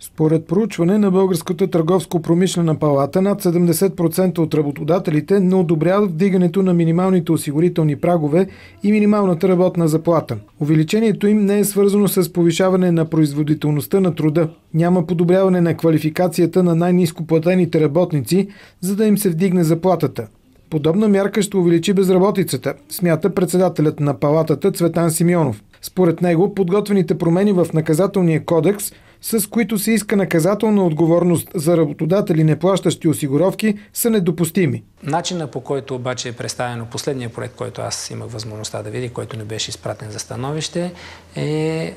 Според проучване на Българската търговско-промишлена палата, над 70% от работодателите не одобряват вдигането на минималните осигурителни прагове и минималната работна заплата. Увеличението им не е свързано с повишаване на производителността на труда. Няма подобряване на квалификацията на най-ниско платените работници, за да им се вдигне заплатата. Подобна мярка ще увеличи безработицата, смята председателят на палатата Цветан Симеонов. Според него, подготвените промени в наказателния кодекс, с които се иска наказателна отговорност за работодатели, неплащащи осигуровки, са недопустими. Начинът, по който обаче е представено последния проект, който аз имах възможността да видя, който не беше изпратен за становище, е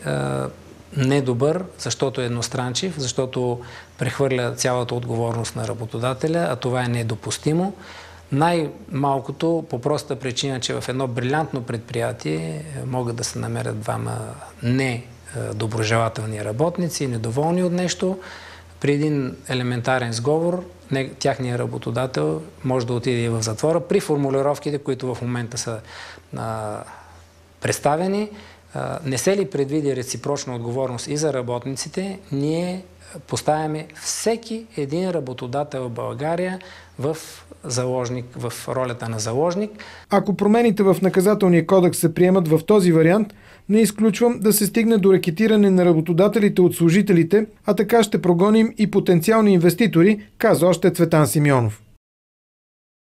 недобър, защото е едностранчив, защото прехвърля цялата отговорност на работодателя, а това е недопустимо. Най-малкото по проста причина, че в едно брилянтно предприятие могат да се намерят двама недоброжелателни работници, недоволни от нещо. При един елементарен сговор, тяхният работодател може да отиде и в затвора при формулировките, които в момента са представени. Не се ли предвиди реципрочна отговорност и за работниците, ние поставяме всеки един работодател в България в ролята на заложник. Ако промените в наказателния кодекс се приемат в този вариант, не изключвам да се стигне до рекетиране на работодателите от служителите, а така ще прогоним и потенциални инвеститори, каза още Цветан Симеонов.